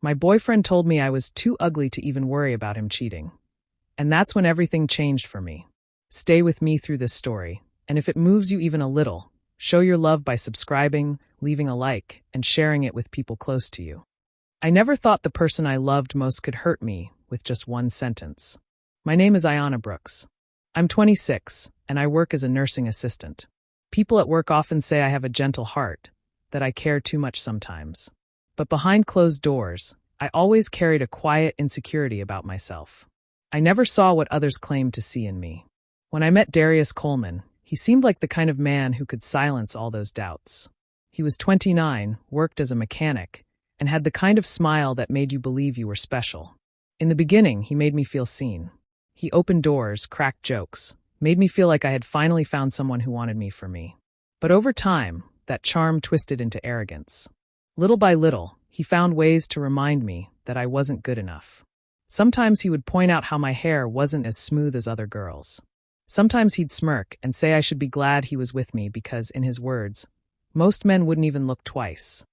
My boyfriend told me I was too ugly to even worry about him cheating. And that's when everything changed for me. Stay with me through this story, and if it moves you even a little, show your love by subscribing, leaving a like, and sharing it with people close to you. I never thought the person I loved most could hurt me with just one sentence. My name is Ayanna Brooks. I'm 26, and I work as a nursing assistant. People at work often say I have a gentle heart, that I care too much sometimes. But behind closed doors, I always carried a quiet insecurity about myself. I never saw what others claimed to see in me. When I met Darius Coleman, he seemed like the kind of man who could silence all those doubts. He was 29, worked as a mechanic, and had the kind of smile that made you believe you were special. In the beginning, he made me feel seen. He opened doors, cracked jokes, made me feel like I had finally found someone who wanted me for me. But over time, that charm twisted into arrogance. Little by little, he found ways to remind me that I wasn't good enough. Sometimes he would point out how my hair wasn't as smooth as other girls. Sometimes he'd smirk and say I should be glad he was with me because, in his words, most men wouldn't even look twice.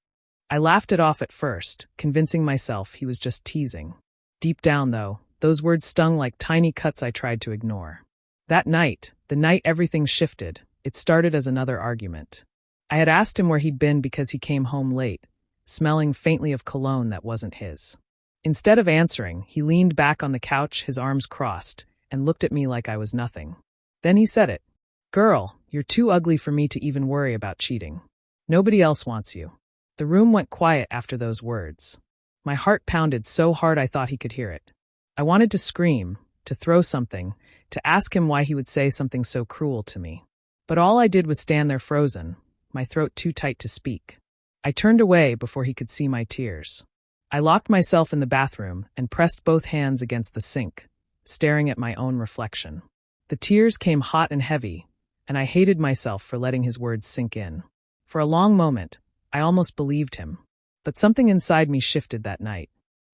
I laughed it off at first, convincing myself he was just teasing. Deep down, though, those words stung like tiny cuts I tried to ignore. That night, the night everything shifted, it started as another argument. I had asked him where he'd been because he came home late, smelling faintly of cologne that wasn't his. Instead of answering, he leaned back on the couch, his arms crossed, and looked at me like I was nothing. Then he said it. "Girl, you're too ugly for me to even worry about cheating. Nobody else wants you." The room went quiet after those words. My heart pounded so hard I thought he could hear it. I wanted to scream, to throw something, to ask him why he would say something so cruel to me. But all I did was stand there frozen, my throat too tight to speak. I turned away before he could see my tears. I locked myself in the bathroom and pressed both hands against the sink, staring at my own reflection. The tears came hot and heavy, and I hated myself for letting his words sink in. For a long moment, I almost believed him. But something inside me shifted that night.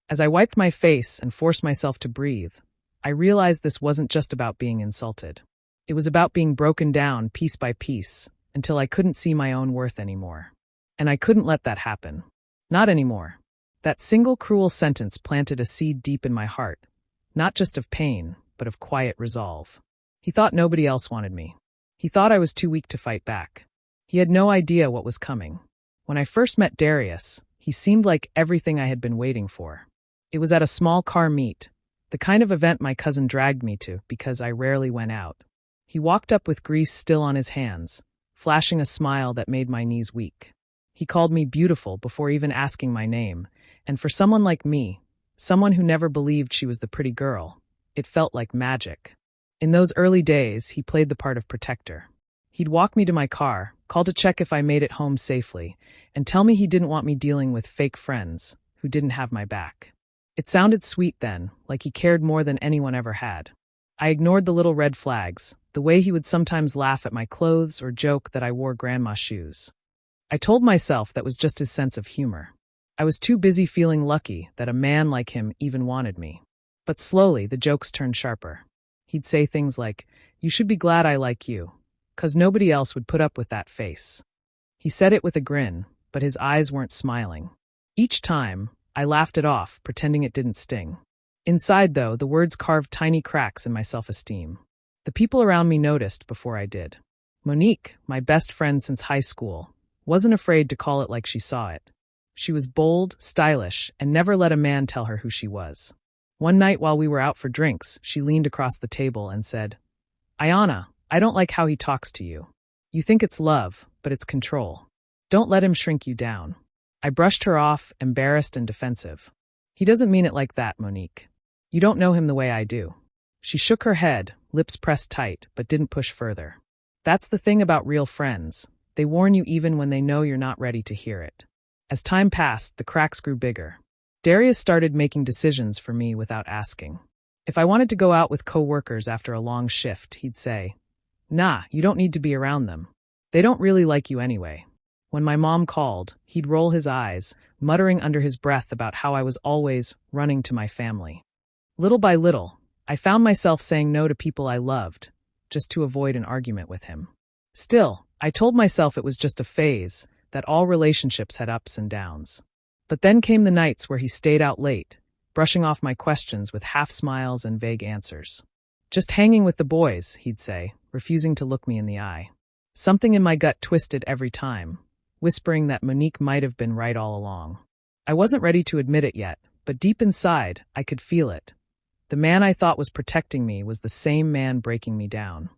As I wiped my face and forced myself to breathe, I realized this wasn't just about being insulted. It was about being broken down piece by piece, until I couldn't see my own worth anymore. And I couldn't let that happen. Not anymore. That single cruel sentence planted a seed deep in my heart, not just of pain, but of quiet resolve. He thought nobody else wanted me. He thought I was too weak to fight back. He had no idea what was coming. When I first met Darius, he seemed like everything I had been waiting for. It was at a small car meet, the kind of event my cousin dragged me to because I rarely went out. He walked up with grease still on his hands, flashing a smile that made my knees weak. He called me beautiful before even asking my name, and for someone like me, someone who never believed she was the pretty girl, it felt like magic. In those early days, he played the part of protector. He'd walk me to my car, call to check if I made it home safely, and tell me he didn't want me dealing with fake friends who didn't have my back. It sounded sweet then, like he cared more than anyone ever had. I ignored the little red flags, the way he would sometimes laugh at my clothes or joke that I wore grandma's shoes. I told myself that was just his sense of humor. I was too busy feeling lucky that a man like him even wanted me. But slowly, the jokes turned sharper. He'd say things like, "You should be glad I like you, 'cause nobody else would put up with that face." He said it with a grin, but his eyes weren't smiling. Each time, I laughed it off, pretending it didn't sting. Inside, though, the words carved tiny cracks in my self-esteem. The people around me noticed before I did. Monique, my best friend since high school, wasn't afraid to call it like she saw it. She was bold, stylish, and never let a man tell her who she was. One night while we were out for drinks, she leaned across the table and said, "Ayanna, I don't like how he talks to you. You think it's love, but it's control. Don't let him shrink you down." I brushed her off, embarrassed and defensive. "He doesn't mean it like that, Monique. You don't know him the way I do." She shook her head, lips pressed tight, but didn't push further. That's the thing about real friends. They warn you even when they know you're not ready to hear it. As time passed, the cracks grew bigger. Darius started making decisions for me without asking. If I wanted to go out with coworkers after a long shift, he'd say, "Nah, you don't need to be around them. They don't really like you anyway." When my mom called, he'd roll his eyes, muttering under his breath about how I was always running to my family. Little by little, I found myself saying no to people I loved, just to avoid an argument with him. Still, I told myself it was just a phase, that all relationships had ups and downs. But then came the nights where he stayed out late, brushing off my questions with half smiles and vague answers. "Just hanging with the boys," he'd say, refusing to look me in the eye. Something in my gut twisted every time, whispering that Monique might have been right all along. I wasn't ready to admit it yet, but deep inside, I could feel it. The man I thought was protecting me was the same man breaking me down.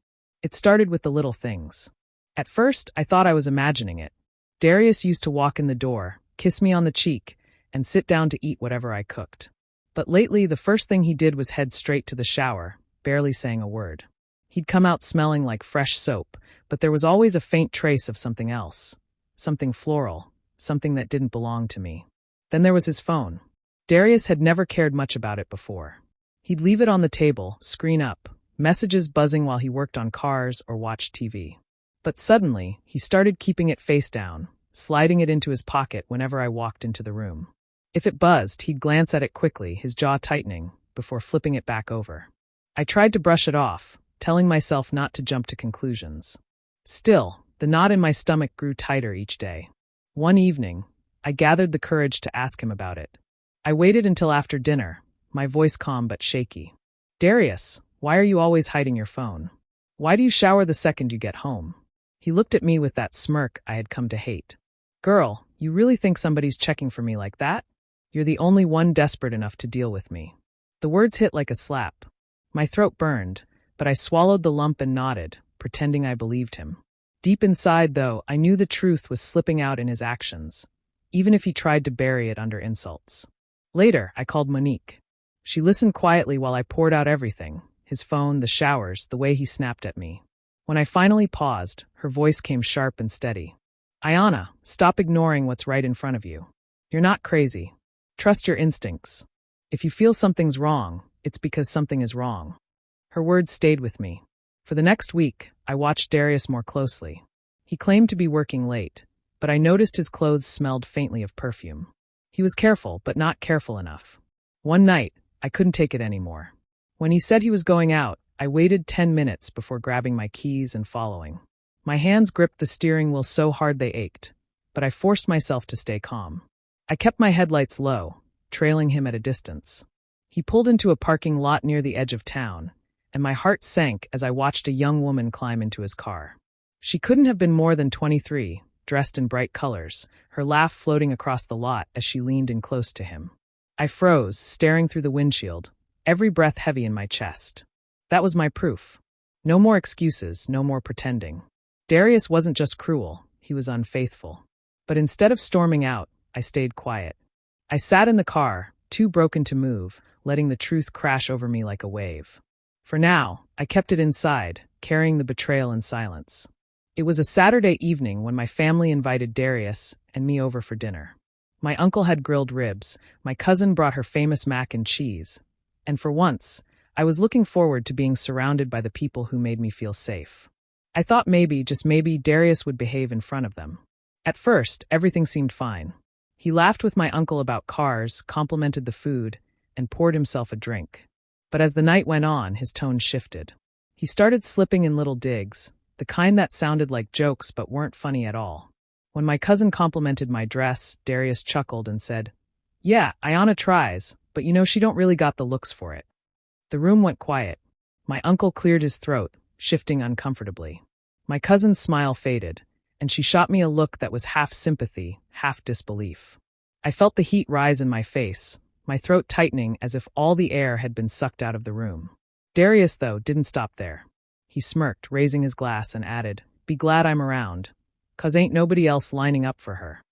It started with the little things. At first, I thought I was imagining it. Darius used to walk in the door, kiss me on the cheek, and sit down to eat whatever I cooked. But lately, the first thing he did was head straight to the shower, barely saying a word. He'd come out smelling like fresh soap, but there was always a faint trace of something else. Something floral, something that didn't belong to me. Then there was his phone. Darius had never cared much about it before. He'd leave it on the table, screen up, messages buzzing while he worked on cars or watched TV. But suddenly, he started keeping it face down, sliding it into his pocket whenever I walked into the room. If it buzzed, he'd glance at it quickly, his jaw tightening, before flipping it back over. I tried to brush it off, telling myself not to jump to conclusions. Still, the knot in my stomach grew tighter each day. One evening, I gathered the courage to ask him about it. I waited until after dinner, my voice calm but shaky. "Darius, why are you always hiding your phone? Why do you shower the second you get home?" He looked at me with that smirk I had come to hate. "Girl, you really think somebody's checking for me like that? You're the only one desperate enough to deal with me." The words hit like a slap. My throat burned, but I swallowed the lump and nodded, pretending I believed him. Deep inside, though, I knew the truth was slipping out in his actions, even if he tried to bury it under insults. Later, I called Monique. She listened quietly while I poured out everything, his phone, the showers, the way he snapped at me. When I finally paused, her voice came sharp and steady. "Ayana, stop ignoring what's right in front of you. You're not crazy. Trust your instincts. If you feel something's wrong, it's because something is wrong." Her words stayed with me. For the next week, I watched Darius more closely. He claimed to be working late, but I noticed his clothes smelled faintly of perfume. He was careful, but not careful enough. One night, I couldn't take it anymore. When he said he was going out, I waited 10 minutes before grabbing my keys and following. My hands gripped the steering wheel so hard they ached, but I forced myself to stay calm. I kept my headlights low, trailing him at a distance. He pulled into a parking lot near the edge of town, and my heart sank as I watched a young woman climb into his car. She couldn't have been more than 23, dressed in bright colors, her laugh floating across the lot as she leaned in close to him. I froze, staring through the windshield, every breath heavy in my chest. That was my proof. No more excuses, no more pretending. Darius wasn't just cruel, he was unfaithful. But instead of storming out, I stayed quiet. I sat in the car, too broken to move, letting the truth crash over me like a wave. For now, I kept it inside, carrying the betrayal in silence. It was a Saturday evening when my family invited Darius and me over for dinner. My uncle had grilled ribs, my cousin brought her famous mac and cheese, and for once, I was looking forward to being surrounded by the people who made me feel safe. I thought maybe, just maybe, Darius would behave in front of them. At first, everything seemed fine. He laughed with my uncle about cars, complimented the food, and poured himself a drink. But as the night went on, his tone shifted. He started slipping in little digs, the kind that sounded like jokes but weren't funny at all. When my cousin complimented my dress, Darius chuckled and said, "Yeah, Ayana tries, but you know she don't really got the looks for it." The room went quiet. My uncle cleared his throat, shifting uncomfortably. My cousin's smile faded, and she shot me a look that was half sympathy, half disbelief. I felt the heat rise in my face, my throat tightening as if all the air had been sucked out of the room. Darius, though, didn't stop there. He smirked, raising his glass, and added, "Be glad I'm around, 'cause ain't nobody else lining up for her."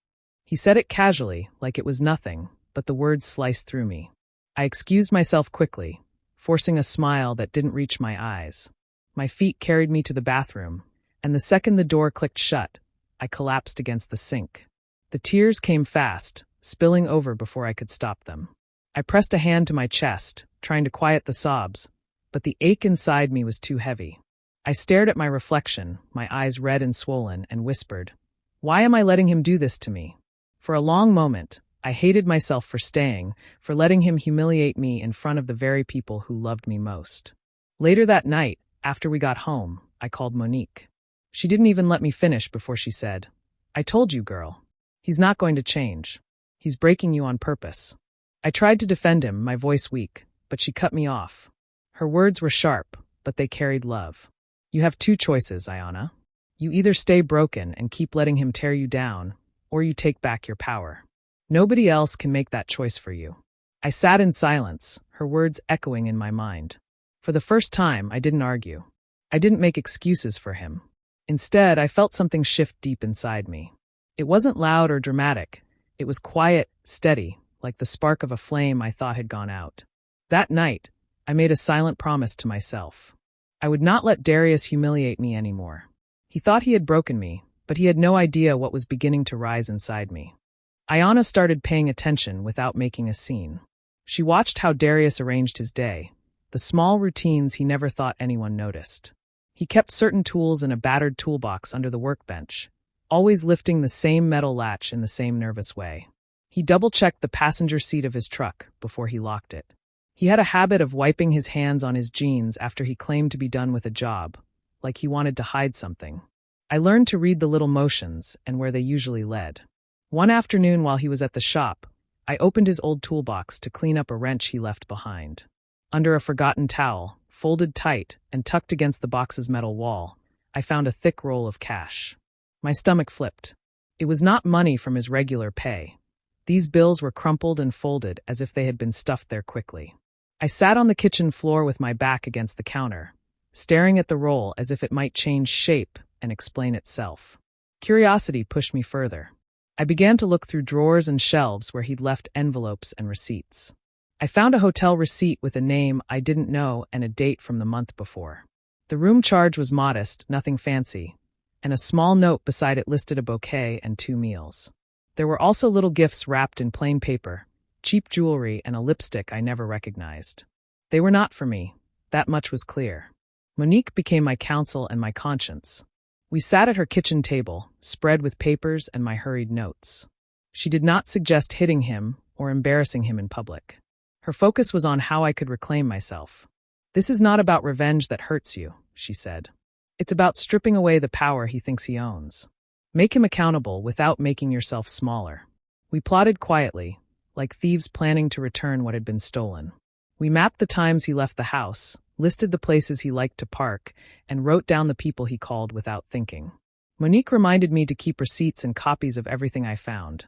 He said it casually, like it was nothing, but the words sliced through me. I excused myself quickly, forcing a smile that didn't reach my eyes. My feet carried me to the bathroom, and the second the door clicked shut, I collapsed against the sink. The tears came fast, spilling over before I could stop them. I pressed a hand to my chest, trying to quiet the sobs, but the ache inside me was too heavy. I stared at my reflection, my eyes red and swollen, and whispered, "Why am I letting him do this to me?" For a long moment, I hated myself for staying, for letting him humiliate me in front of the very people who loved me most. Later that night, after we got home, I called Monique. She didn't even let me finish before she said, "I told you, girl. He's not going to change. He's breaking you on purpose." I tried to defend him, my voice weak, but she cut me off. Her words were sharp, but they carried love. "You have two choices, Ayana. You either stay broken and keep letting him tear you down, or you take back your power. Nobody else can make that choice for you." I sat in silence, her words echoing in my mind. For the first time, I didn't argue. I didn't make excuses for him. Instead, I felt something shift deep inside me. It wasn't loud or dramatic. It was quiet, steady, like the spark of a flame I thought had gone out. That night, I made a silent promise to myself. I would not let Darius humiliate me anymore. He thought he had broken me, but he had no idea what was beginning to rise inside me. Ayana started paying attention without making a scene. She watched how Darius arranged his day, the small routines he never thought anyone noticed. He kept certain tools in a battered toolbox under the workbench, always lifting the same metal latch in the same nervous way. He double-checked the passenger seat of his truck before he locked it. He had a habit of wiping his hands on his jeans after he claimed to be done with a job, like he wanted to hide something. I learned to read the little motions and where they usually led. One afternoon while he was at the shop, I opened his old toolbox to clean up a wrench he left behind. Under a forgotten towel, folded tight and tucked against the box's metal wall, I found a thick roll of cash. My stomach flipped. It was not money from his regular pay. These bills were crumpled and folded as if they had been stuffed there quickly. I sat on the kitchen floor with my back against the counter, staring at the roll as if it might change shape and explain itself. Curiosity pushed me further. I began to look through drawers and shelves where he'd left envelopes and receipts. I found a hotel receipt with a name I didn't know and a date from the month before. The room charge was modest, nothing fancy, and a small note beside it listed a bouquet and 2 meals. There were also little gifts wrapped in plain paper, cheap jewelry, and a lipstick I never recognized. They were not for me. That much was clear. Monique became my counsel and my conscience. We sat at her kitchen table, spread with papers and my hurried notes. She did not suggest hitting him or embarrassing him in public. Her focus was on how I could reclaim myself. "This is not about revenge that hurts you," she said. "It's about stripping away the power he thinks he owns. Make him accountable without making yourself smaller." We plotted quietly, like thieves planning to return what had been stolen. We mapped the times he left the house, listed the places he liked to park, and wrote down the people he called without thinking. Monique reminded me to keep receipts and copies of everything I found,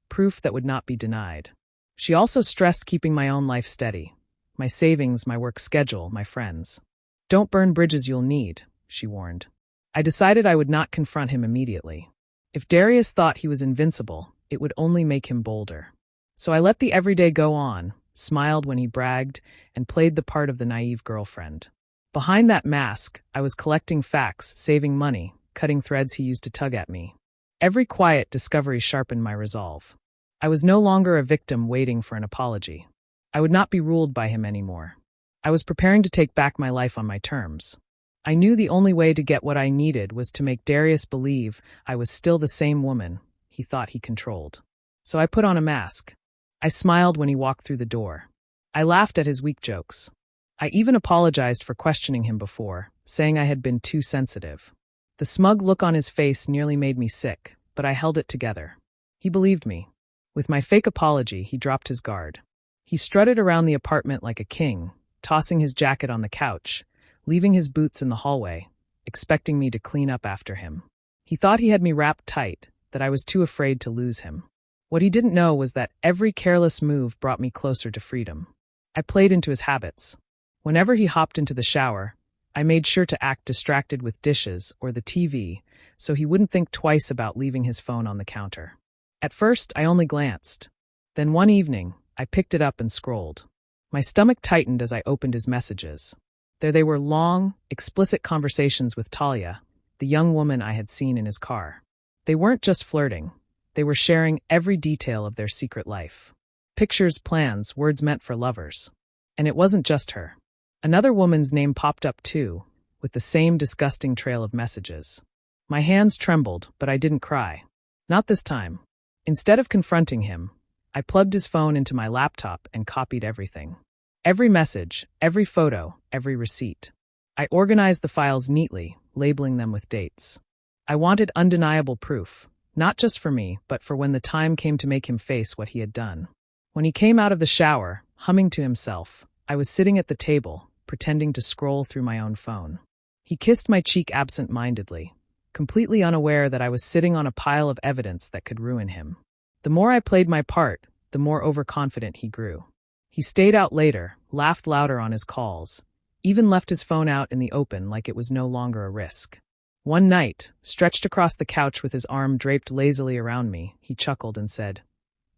proof that would not be denied. She also stressed keeping my own life steady, my savings, my work schedule, my friends. "Don't burn bridges you'll need," she warned. I decided I would not confront him immediately. If Darius thought he was invincible, it would only make him bolder. So I let the everyday go on, smiled when he bragged, and played the part of the naive girlfriend. Behind that mask, I was collecting facts, saving money, cutting threads he used to tug at me. Every quiet discovery sharpened my resolve. I was no longer a victim waiting for an apology. I would not be ruled by him anymore. I was preparing to take back my life on my terms. I knew the only way to get what I needed was to make Darius believe I was still the same woman he thought he controlled. So I put on a mask. I smiled when he walked through the door. I laughed at his weak jokes. I even apologized for questioning him before, saying I had been too sensitive. The smug look on his face nearly made me sick, but I held it together. He believed me. With my fake apology, he dropped his guard. He strutted around the apartment like a king, tossing his jacket on the couch, leaving his boots in the hallway, expecting me to clean up after him. He thought he had me wrapped tight, that I was too afraid to lose him. What he didn't know was that every careless move brought me closer to freedom. I played into his habits. Whenever he hopped into the shower, I made sure to act distracted with dishes or the TV, so he wouldn't think twice about leaving his phone on the counter. At first, I only glanced. Then one evening, I picked it up and scrolled. My stomach tightened as I opened his messages. There they were, long, explicit conversations with Talia, the young woman I had seen in his car. They weren't just flirting. They were sharing every detail of their secret life. Pictures, plans, words meant for lovers. And it wasn't just her. Another woman's name popped up too, with the same disgusting trail of messages. My hands trembled, but I didn't cry. Not this time. Instead of confronting him, I plugged his phone into my laptop and copied everything. Every message, every photo, every receipt. I organized the files neatly, labeling them with dates. I wanted undeniable proof, Not just for me, but for when the time came to make him face what he had done. When he came out of the shower, humming to himself, I was sitting at the table, pretending to scroll through my own phone. He kissed my cheek absent-mindedly, completely unaware that I was sitting on a pile of evidence that could ruin him. The more I played my part, the more overconfident he grew. He stayed out later, laughed louder on his calls, even left his phone out in the open like it was no longer a risk. One night, stretched across the couch with his arm draped lazily around me, he chuckled and said,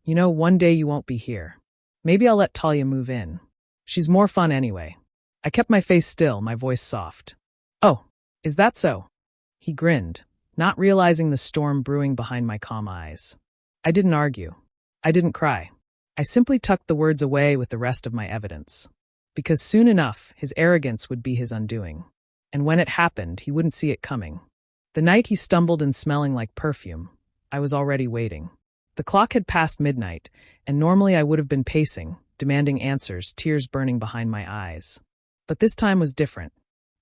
"You know, one day you won't be here. Maybe I'll let Talia move in. She's more fun anyway." I kept my face still, my voice soft. "Oh, is that so?" He grinned, not realizing the storm brewing behind my calm eyes. I didn't argue. I didn't cry. I simply tucked the words away with the rest of my evidence. Because soon enough, his arrogance would be his undoing. And when it happened, he wouldn't see it coming. The night he stumbled in smelling like perfume, I was already waiting. The clock had passed midnight, and normally I would have been pacing, demanding answers, tears burning behind my eyes. But this time was different.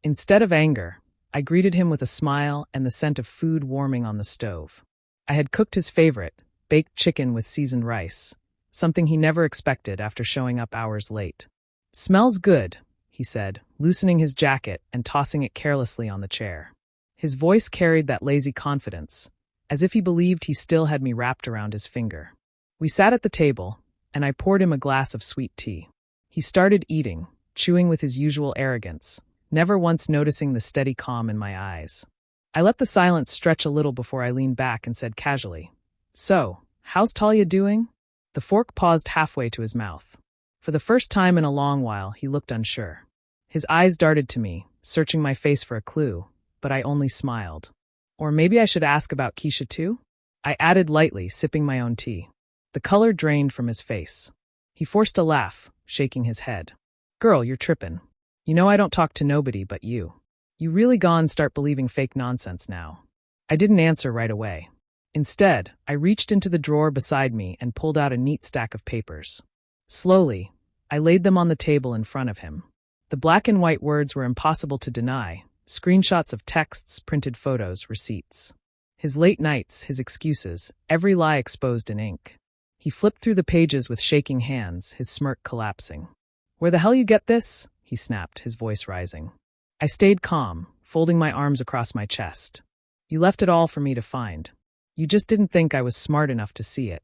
Instead of anger, I greeted him with a smile and the scent of food warming on the stove. I had cooked his favorite, baked chicken with seasoned rice, something he never expected after showing up hours late. "Smells good," he said, loosening his jacket and tossing it carelessly on the chair. His voice carried that lazy confidence, as if he believed he still had me wrapped around his finger. We sat at the table, and I poured him a glass of sweet tea. He started eating, chewing with his usual arrogance, never once noticing the steady calm in my eyes. I let the silence stretch a little before I leaned back and said casually, "So, how's Talia doing?" The fork paused halfway to his mouth. For the first time in a long while, he looked unsure. His eyes darted to me, searching my face for a clue, but I only smiled. "Or maybe I should ask about Keisha too?" I added lightly, sipping my own tea. The color drained from his face. He forced a laugh, shaking his head. "Girl, you're trippin'. You know I don't talk to nobody but you. You really gone start believing fake nonsense now." I didn't answer right away. Instead, I reached into the drawer beside me and pulled out a neat stack of papers. Slowly, I laid them on the table in front of him. The black and white words were impossible to deny, screenshots of texts, printed photos, receipts. His late nights, his excuses, every lie exposed in ink. He flipped through the pages with shaking hands, his smirk collapsing. "Where the hell you get this?" he snapped, his voice rising. I stayed calm, folding my arms across my chest. "You left it all for me to find. You just didn't think I was smart enough to see it."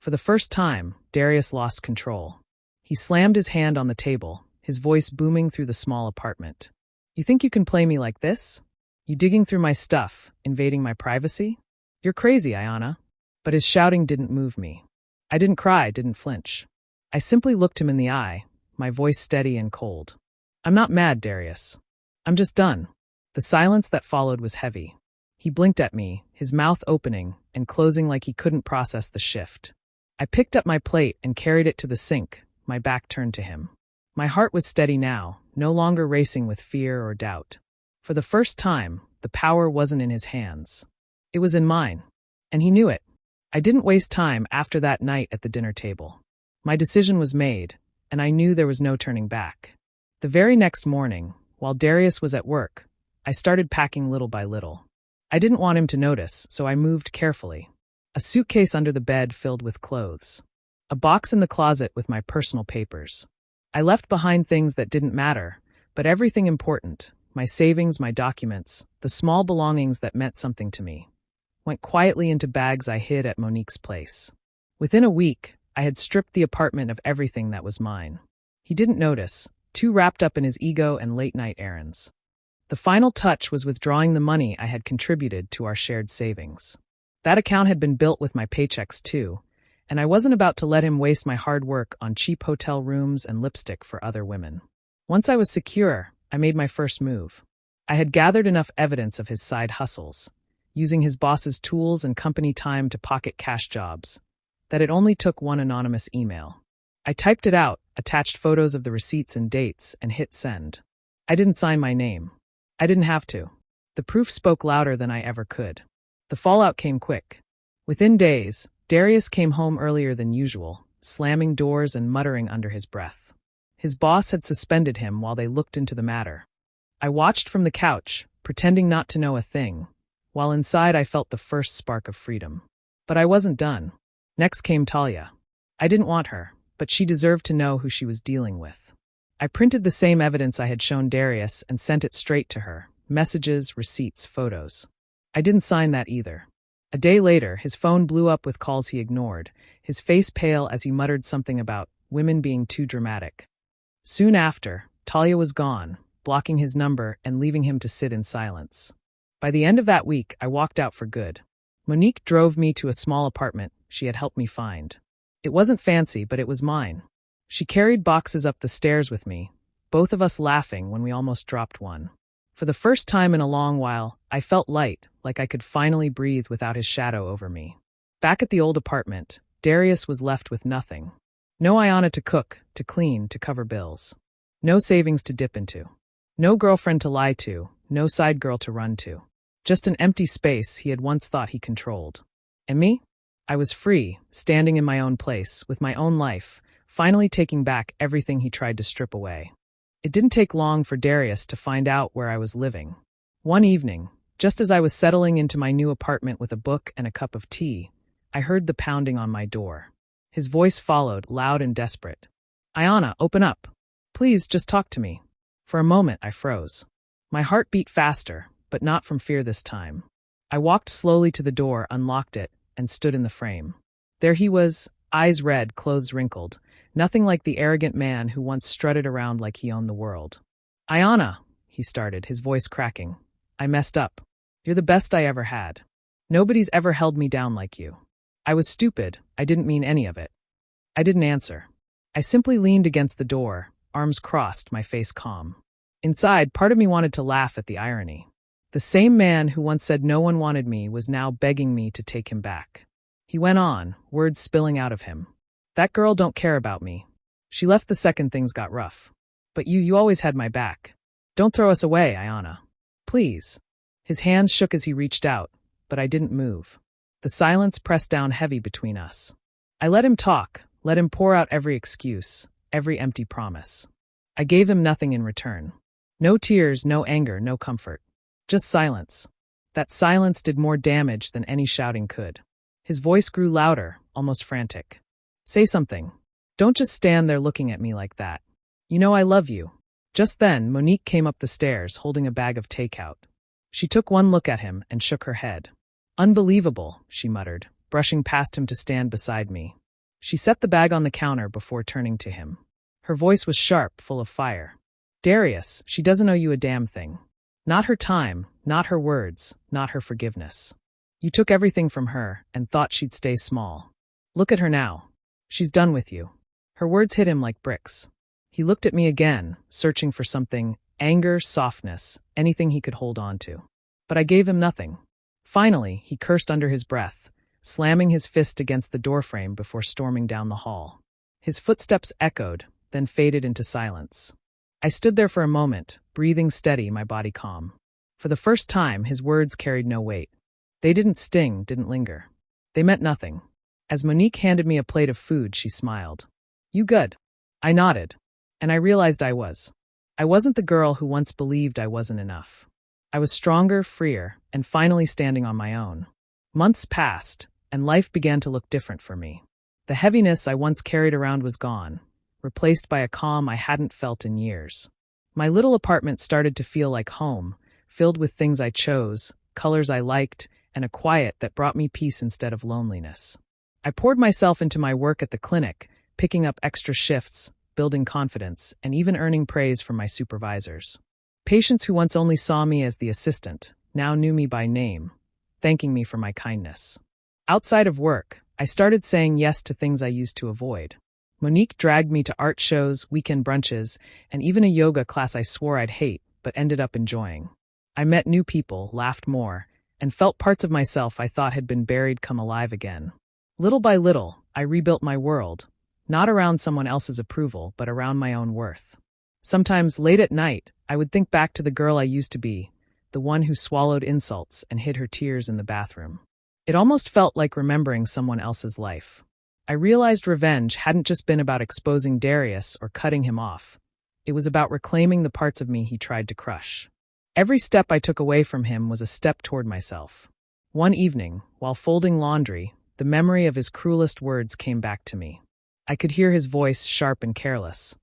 For the first time, Darius lost control. He slammed his hand on the table, his voice booming through the small apartment. "You think you can play me like this? You digging through my stuff, invading my privacy? You're crazy, Ayana." But his shouting didn't move me. I didn't cry, didn't flinch. I simply looked him in the eye, my voice steady and cold. "I'm not mad, Darius. I'm just done." The silence that followed was heavy. He blinked at me, his mouth opening and closing like he couldn't process the shift. I picked up my plate and carried it to the sink, my back turned to him. My heart was steady now, no longer racing with fear or doubt. For the first time, the power wasn't in his hands. It was in mine. And he knew it. I didn't waste time after that night at the dinner table. My decision was made, and I knew there was no turning back. The very next morning, while Darius was at work, I started packing little by little. I didn't want him to notice, so I moved carefully. A suitcase under the bed filled with clothes. A box in the closet with my personal papers. I left behind things that didn't matter, but everything important, my savings, my documents, the small belongings that meant something to me, went quietly into bags I hid at Monique's place. Within a week, I had stripped the apartment of everything that was mine. He didn't notice, too wrapped up in his ego and late-night errands. The final touch was withdrawing the money I had contributed to our shared savings. That account had been built with my paychecks too, and I wasn't about to let him waste my hard work on cheap hotel rooms and lipstick for other women. Once I was secure, I made my first move. I had gathered enough evidence of his side hustles, using his boss's tools and company time to pocket cash jobs, that it only took one anonymous email. I typed it out, attached photos of the receipts and dates, and hit send. I didn't sign my name. I didn't have to. The proof spoke louder than I ever could. The fallout came quick. Within days, Darius came home earlier than usual, slamming doors and muttering under his breath. His boss had suspended him while they looked into the matter. I watched from the couch, pretending not to know a thing, while inside I felt the first spark of freedom. But I wasn't done. Next came Talia. I didn't want her, but she deserved to know who she was dealing with. I printed the same evidence I had shown Darius and sent it straight to her. Messages, receipts, photos. I didn't sign that either. A day later, his phone blew up with calls he ignored, his face pale as he muttered something about women being too dramatic. Soon after, Talia was gone, blocking his number and leaving him to sit in silence. By the end of that week, I walked out for good. Monique drove me to a small apartment she had helped me find. It wasn't fancy, but it was mine. She carried boxes up the stairs with me, both of us laughing when we almost dropped one. For the first time in a long while, I felt light, like I could finally breathe without his shadow over me. Back at the old apartment, Darius was left with nothing. No Ayana to cook, to clean, to cover bills. No savings to dip into. No girlfriend to lie to, no side girl to run to. Just an empty space he had once thought he controlled. And me? I was free, standing in my own place, with my own life, finally taking back everything he tried to strip away. It didn't take long for Darius to find out where I was living. One evening, just as I was settling into my new apartment with a book and a cup of tea, I heard the pounding on my door. His voice followed, loud and desperate. Ayana, open up. Please, just talk to me. For a moment, I froze. My heart beat faster, but not from fear this time. I walked slowly to the door, unlocked it, and stood in the frame. There he was, eyes red, clothes wrinkled, nothing like the arrogant man who once strutted around like he owned the world. Ayana, he started, his voice cracking. I messed up. You're the best I ever had. Nobody's ever held me down like you. I was stupid, I didn't mean any of it. I didn't answer. I simply leaned against the door, arms crossed, my face calm. Inside, part of me wanted to laugh at the irony. The same man who once said no one wanted me was now begging me to take him back. He went on, words spilling out of him. That girl don't care about me. She left the second things got rough. But you always had my back. Don't throw us away, Ayana. Please. His hands shook as he reached out, but I didn't move. The silence pressed down heavy between us. I let him talk, let him pour out every excuse, every empty promise. I gave him nothing in return. No tears, no anger, no comfort. Just silence. That silence did more damage than any shouting could. His voice grew louder, almost frantic. Say something. Don't just stand there looking at me like that. You know I love you. Just then, Monique came up the stairs holding a bag of takeout. She took one look at him and shook her head. Unbelievable, she muttered, brushing past him to stand beside me. She set the bag on the counter before turning to him. Her voice was sharp, full of fire. Darius, she doesn't owe you a damn thing. Not her time, not her words, not her forgiveness. You took everything from her and thought she'd stay small. Look at her now. She's done with you. Her words hit him like bricks. He looked at me again, searching for something, anger, softness, anything he could hold on to. But I gave him nothing. Finally, he cursed under his breath, slamming his fist against the doorframe before storming down the hall. His footsteps echoed, then faded into silence. I stood there for a moment, breathing steady, my body calm. For the first time, his words carried no weight. They didn't sting, didn't linger. They meant nothing. As Monique handed me a plate of food, she smiled. You good? I nodded. And I realized I was. I wasn't the girl who once believed I wasn't enough. I was stronger, freer, and finally standing on my own. Months passed, and life began to look different for me. The heaviness I once carried around was gone, replaced by a calm I hadn't felt in years. My little apartment started to feel like home, filled with things I chose, colors I liked, and a quiet that brought me peace instead of loneliness. I poured myself into my work at the clinic, picking up extra shifts, building confidence, and even earning praise from my supervisors. Patients who once only saw me as the assistant now knew me by name, thanking me for my kindness. Outside of work, I started saying yes to things I used to avoid. Monique dragged me to art shows, weekend brunches, and even a yoga class I swore I'd hate, but ended up enjoying. I met new people, laughed more, and felt parts of myself I thought had been buried come alive again. Little by little, I rebuilt my world, not around someone else's approval, but around my own worth. Sometimes, late at night, I would think back to the girl I used to be, the one who swallowed insults and hid her tears in the bathroom. It almost felt like remembering someone else's life. I realized revenge hadn't just been about exposing Darius or cutting him off. It was about reclaiming the parts of me he tried to crush. Every step I took away from him was a step toward myself. One evening, while folding laundry, the memory of his cruelest words came back to me. I could hear his voice sharp and careless.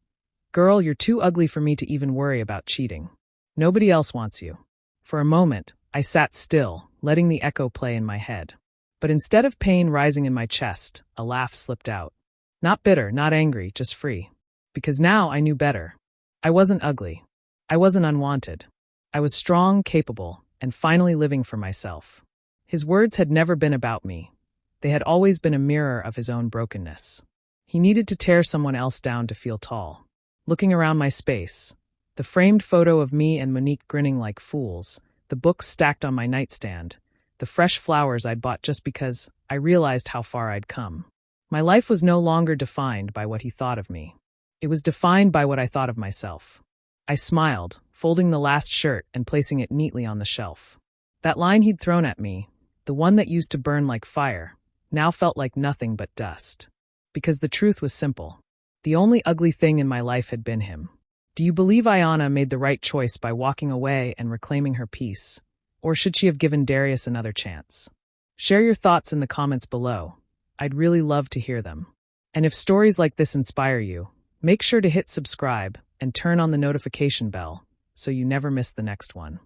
"Girl, you're too ugly for me to even worry about cheating. Nobody else wants you." For a moment, I sat still, letting the echo play in my head. But instead of pain rising in my chest, a laugh slipped out. Not bitter, not angry, just free. Because now I knew better. I wasn't ugly. I wasn't unwanted. I was strong, capable, and finally living for myself. His words had never been about me. They had always been a mirror of his own brokenness. He needed to tear someone else down to feel tall. Looking around my space, the framed photo of me and Monique grinning like fools, the books stacked on my nightstand, the fresh flowers I'd bought just because I realized how far I'd come. My life was no longer defined by what he thought of me. It was defined by what I thought of myself. I smiled, folding the last shirt and placing it neatly on the shelf. That line he'd thrown at me, the one that used to burn like fire, now felt like nothing but dust. Because the truth was simple. The only ugly thing in my life had been him. Do you believe Ayana made the right choice by walking away and reclaiming her peace? Or should she have given Darius another chance? Share your thoughts in the comments below. I'd really love to hear them. And if stories like this inspire you, make sure to hit subscribe and turn on the notification bell so you never miss the next one.